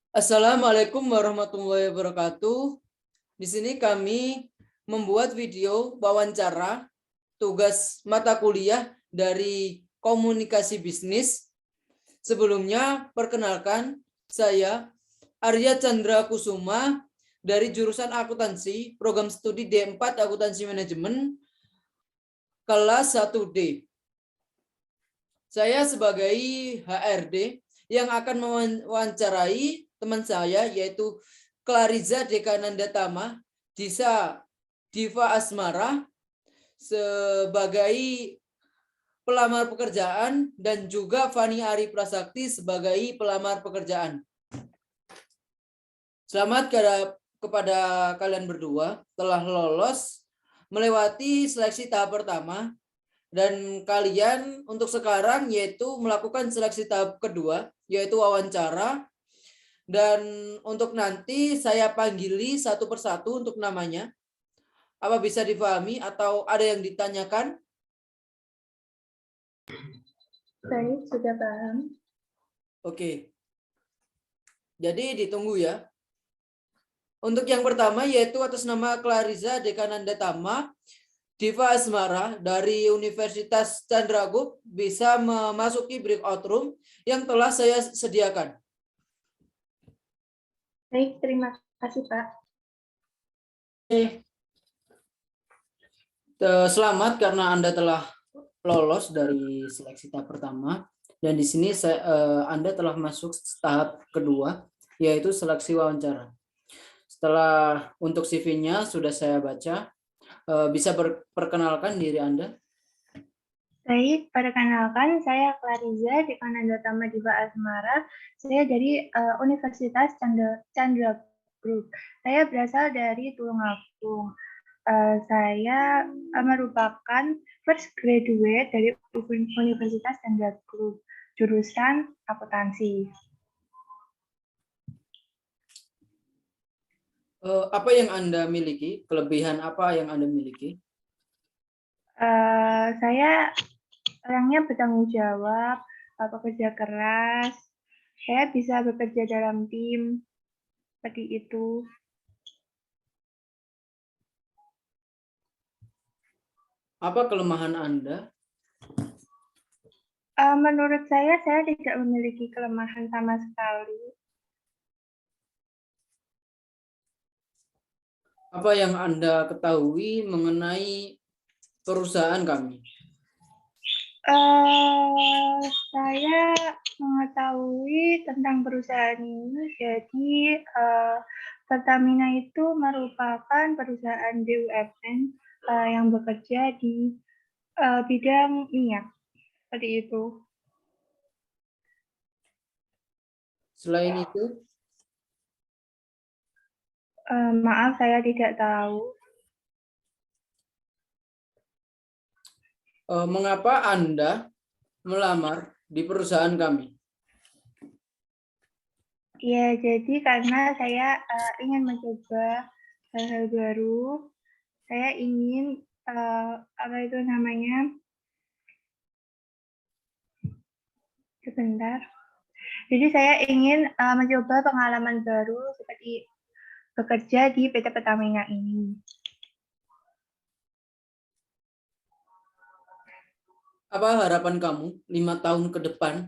Assalamualaikum warahmatullahi wabarakatuh. Di sini kami membuat video wawancara tugas mata kuliah dari komunikasi bisnis. Sebelumnya, perkenalkan saya Arya Chandra Kusuma dari jurusan akuntansi, program studi D4 akuntansi manajemen, kelas 1D. Saya sebagai HRD yang akan mewawancarai teman saya yaitu Clariza Dekananda Tama, Diva Asmara sebagai pelamar pekerjaan dan juga Fani Ari Prasakti sebagai pelamar pekerjaan. Selamat kepada kalian berdua telah lolos melewati seleksi tahap pertama. Dan kalian untuk sekarang yaitu melakukan seleksi tahap kedua, yaitu wawancara. Dan untuk nanti saya panggili satu persatu untuk namanya. Apa bisa dipahami atau ada yang ditanyakan? Baik, sudah paham. Oke. Jadi ditunggu ya. Untuk yang pertama yaitu atas nama Clariza Dekananda Tama, Diva Asmara dari Universitas Chandragupt bisa memasuki breakout room yang telah saya sediakan. Baik, terima kasih Pak. Selamat karena Anda telah lolos dari seleksi tahap pertama dan di sini Anda telah masuk tahap kedua yaitu seleksi wawancara. Setelah untuk CV-nya sudah saya baca. Bisa perkenalkan diri Anda? Baik, perkenalkan saya Clariza Dekananda Tama Diva Asmara. Saya dari Universitas Chandragupt. Saya berasal dari Tulungagung. Saya merupakan first graduate dari Universitas Chandragupt, jurusan akuntansi. Apa yang Anda miliki? Kelebihan apa yang Anda miliki? Saya orangnya bertanggung jawab, pekerja keras. Saya bisa bekerja dalam tim, seperti itu. Apa kelemahan Anda? Menurut saya tidak memiliki kelemahan sama sekali. Apa yang Anda ketahui mengenai perusahaan kami? Saya mengetahui tentang perusahaan ini, jadi Pertamina itu merupakan perusahaan BUMN yang bekerja di bidang minyak, seperti itu. Selain itu? Maaf, saya tidak tahu. Mengapa Anda melamar di perusahaan kami? Ya, jadi karena saya ingin mencoba hal-hal baru. Saya ingin apa itu namanya? Sebentar. Jadi saya ingin mencoba pengalaman baru seperti bekerja di PT Pertamina ini. Apa harapan kamu 5 tahun ke depan?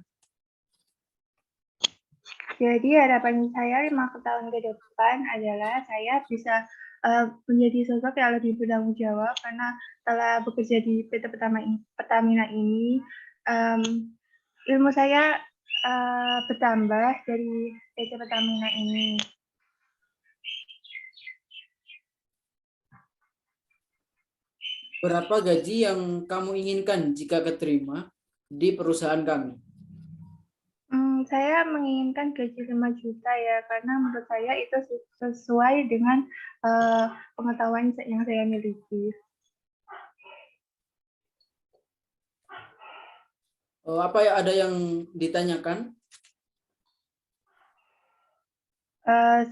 Jadi harapan saya 5 tahun ke depan adalah saya bisa menjadi sosok yang lebih bertanggung jawab karena setelah bekerja di PT Pertamina ini, ilmu saya bertambah dari PT Pertamina ini. Berapa gaji yang kamu inginkan jika keterima di perusahaan kami? Saya menginginkan gaji 5 juta ya, karena menurut saya itu sesuai dengan pengetahuan yang saya miliki. Apa ya, ada yang ditanyakan?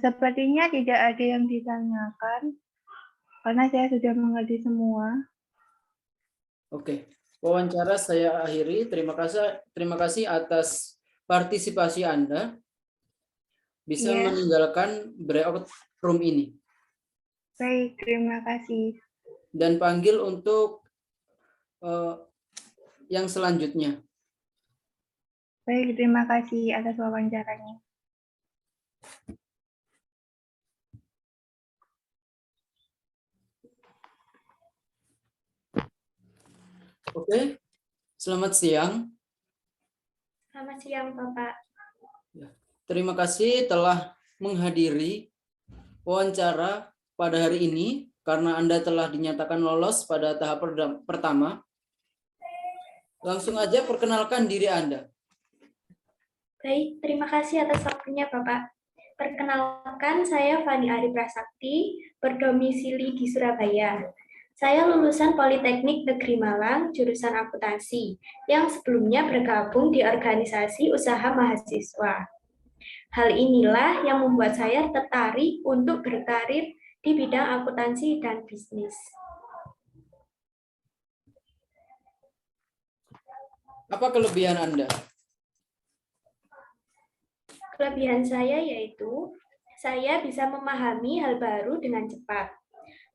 Sepertinya tidak ada yang ditanyakan, karena saya sudah mengerti semua. Oke, wawancara saya akhiri. Terima kasih atas partisipasi Anda. bisa Iya. meninggalkan breakout room ini. Baik, terima kasih. Dan panggil untuk yang selanjutnya. Baik, terima kasih atas wawancaranya. Oke, selamat siang. Selamat siang, Bapak. Terima kasih telah menghadiri wawancara pada hari ini karena Anda telah dinyatakan lolos pada tahap pertama. Langsung aja perkenalkan diri Anda. Baik, terima kasih atas waktunya, Bapak. Perkenalkan, saya Fani Ari Prasakti, berdomisili di Surabaya. Saya lulusan Politeknik Negeri Malang, jurusan akuntansi, yang sebelumnya bergabung di organisasi usaha mahasiswa. Hal inilah yang membuat saya tertarik untuk berkarir di bidang akuntansi dan bisnis. Apa kelebihan Anda? Kelebihan saya yaitu saya bisa memahami hal baru dengan cepat,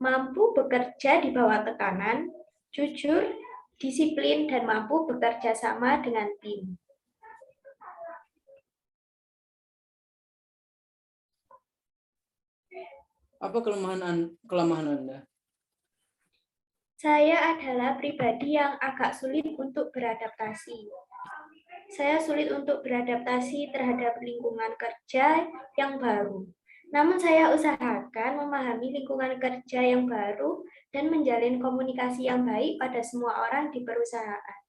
mampu bekerja di bawah tekanan, jujur, disiplin, dan mampu bekerja sama dengan tim. Apa kelemahan Anda? Saya adalah pribadi yang agak sulit untuk beradaptasi. Saya sulit untuk beradaptasi terhadap lingkungan kerja yang baru. Namun saya usahakan memahami lingkungan kerja yang baru dan menjalin komunikasi yang baik pada semua orang di perusahaan.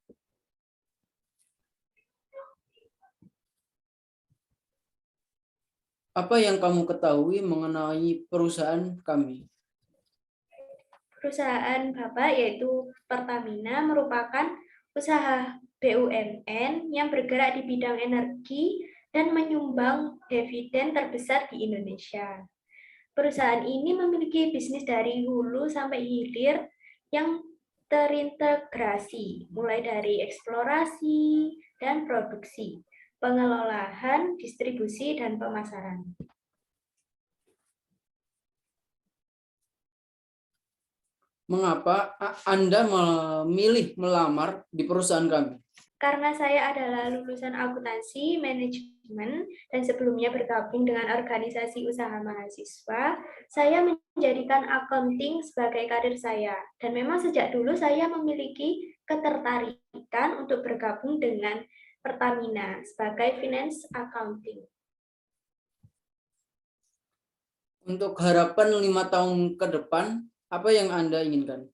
Apa yang kamu ketahui mengenai perusahaan kami? Perusahaan Bapak yaitu Pertamina merupakan usaha BUMN yang bergerak di bidang energi dan menyumbang dividen terbesar di Indonesia. Perusahaan ini memiliki bisnis dari hulu sampai hilir yang terintegrasi, mulai dari eksplorasi dan produksi, pengelolaan, distribusi, dan pemasaran. Mengapa Anda memilih melamar di perusahaan kami? Karena saya adalah lulusan akuntansi manajemen dan sebelumnya bergabung dengan organisasi usaha mahasiswa, saya menjadikan accounting sebagai karir saya. Dan memang sejak dulu saya memiliki ketertarikan untuk bergabung dengan Pertamina sebagai finance accounting. Untuk harapan 5 tahun ke depan, apa yang Anda inginkan?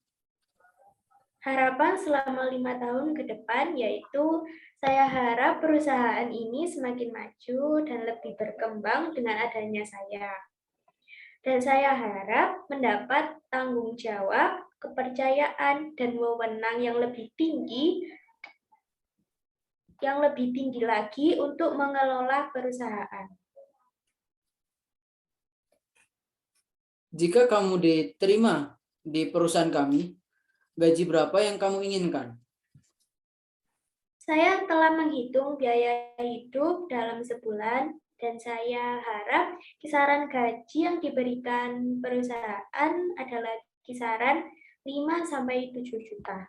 Harapan selama 5 tahun ke depan yaitu saya harap perusahaan ini semakin maju dan lebih berkembang dengan adanya saya. Dan saya harap mendapat tanggung jawab, kepercayaan, dan wewenang yang lebih tinggi lagi untuk mengelola perusahaan. Jika kamu diterima di perusahaan kami, gaji berapa yang kamu inginkan? Saya telah menghitung biaya hidup dalam sebulan dan saya harap kisaran gaji yang diberikan perusahaan adalah kisaran 5-7 juta.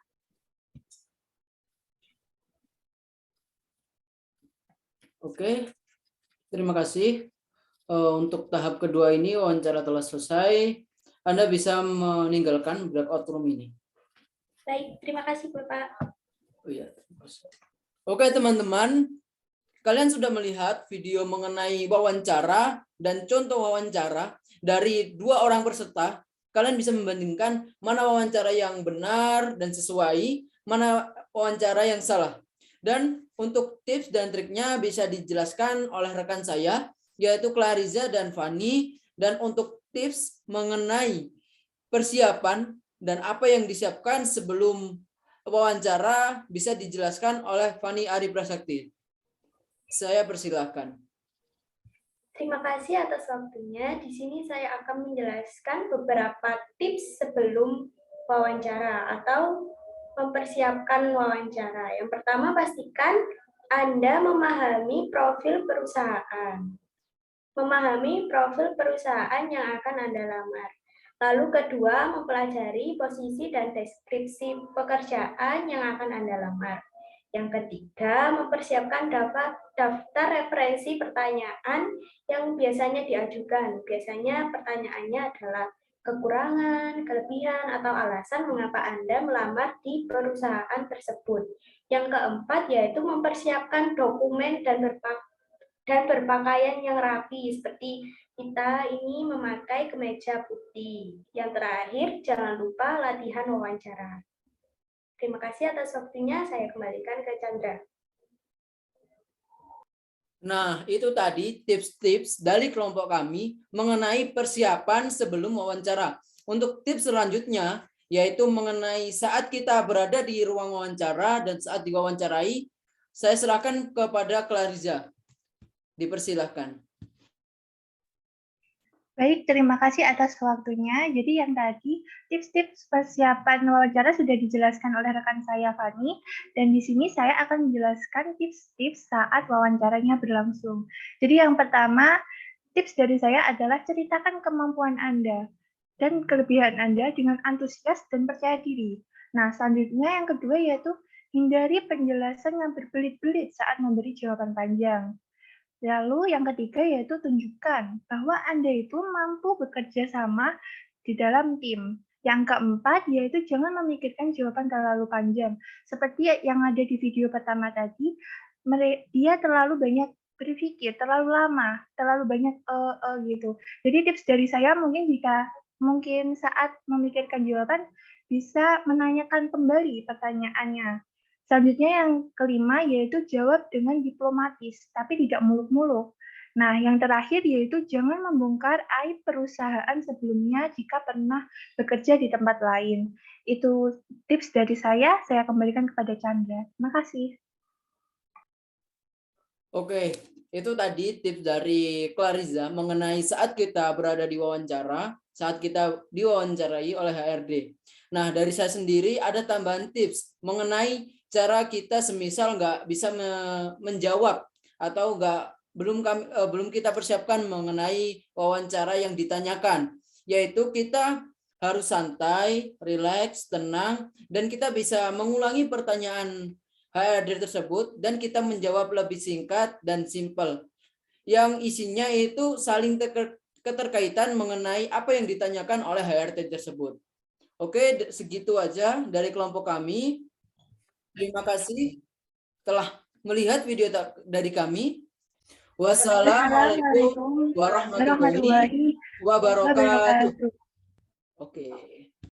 Oke, terima kasih. Untuk tahap kedua ini wawancara telah selesai. Anda bisa meninggalkan breakout room ini. Baik, terima kasih Bapak. Oh iya, terima kasih. Oke teman-teman, kalian sudah melihat video mengenai wawancara dan contoh wawancara dari 2 orang peserta. Kalian bisa membandingkan mana wawancara yang benar dan sesuai, mana wawancara yang salah. Dan untuk tips dan triknya bisa dijelaskan oleh rekan saya, yaitu Clariza dan Fani. Dan untuk tips mengenai persiapan dan apa yang disiapkan sebelum wawancara bisa dijelaskan oleh Fani Ari Prasakti. Saya persilahkan. Terima kasih atas waktunya. Di sini saya akan menjelaskan beberapa tips sebelum wawancara atau mempersiapkan wawancara. Yang pertama, pastikan Anda memahami profil perusahaan. memahami profil perusahaan yang akan Anda lamar. Lalu kedua, mempelajari posisi dan deskripsi pekerjaan yang akan Anda lamar. Yang ketiga, mempersiapkan daftar referensi pertanyaan yang biasanya diajukan. Biasanya pertanyaannya adalah kekurangan, kelebihan, atau alasan mengapa Anda melamar di perusahaan tersebut. Yang keempat, yaitu mempersiapkan dokumen dan berpakaian yang rapi, seperti kita ini memakai kemeja putih. Yang terakhir, jangan lupa latihan wawancara. Terima kasih atas waktunya, saya kembalikan ke Chandra. Nah, itu tadi tips-tips dari kelompok kami mengenai persiapan sebelum wawancara. Untuk tips selanjutnya, yaitu mengenai saat kita berada di ruang wawancara dan saat diwawancarai, saya serahkan kepada Clariza. Dipersilahkan. Baik, terima kasih atas waktunya. Jadi yang tadi tips-tips persiapan wawancara sudah dijelaskan oleh rekan saya Fani, dan di sini saya akan menjelaskan tips-tips saat wawancaranya berlangsung. Jadi yang pertama, tips dari saya adalah ceritakan kemampuan Anda dan kelebihan Anda dengan antusias dan percaya diri. Nah, selanjutnya yang kedua yaitu hindari penjelasan yang berbelit-belit saat memberi jawaban panjang. Lalu yang ketiga yaitu tunjukkan bahwa Anda itu mampu bekerja sama di dalam tim. Yang keempat yaitu jangan memikirkan jawaban terlalu panjang. Seperti yang ada di video pertama tadi, dia terlalu banyak berpikir, terlalu lama, terlalu banyak gitu. Jadi tips dari saya mungkin saat memikirkan jawaban bisa menanyakan kembali pertanyaannya. Selanjutnya yang kelima yaitu jawab dengan diplomatis, tapi tidak muluk-muluk. Nah, yang terakhir yaitu jangan membongkar aib perusahaan sebelumnya jika pernah bekerja di tempat lain. Itu tips dari saya kembalikan kepada Chandra. Terima kasih. Oke, itu tadi tips dari Clariza mengenai saat kita berada di wawancara, saat kita diwawancarai oleh HRD. Nah, dari saya sendiri ada tambahan tips mengenai cara kita semisal nggak bisa menjawab atau belum kita persiapkan mengenai wawancara yang ditanyakan, yaitu kita harus santai, rileks, tenang, dan kita bisa mengulangi pertanyaan HRD tersebut dan kita menjawab lebih singkat dan simpel, yang isinya itu saling keterkaitan mengenai apa yang ditanyakan oleh HRD tersebut. Oke, segitu aja dari kelompok kami. Terima kasih telah melihat video dari kami. Wassalamualaikum warahmatullahi wabarakatuh. Oke.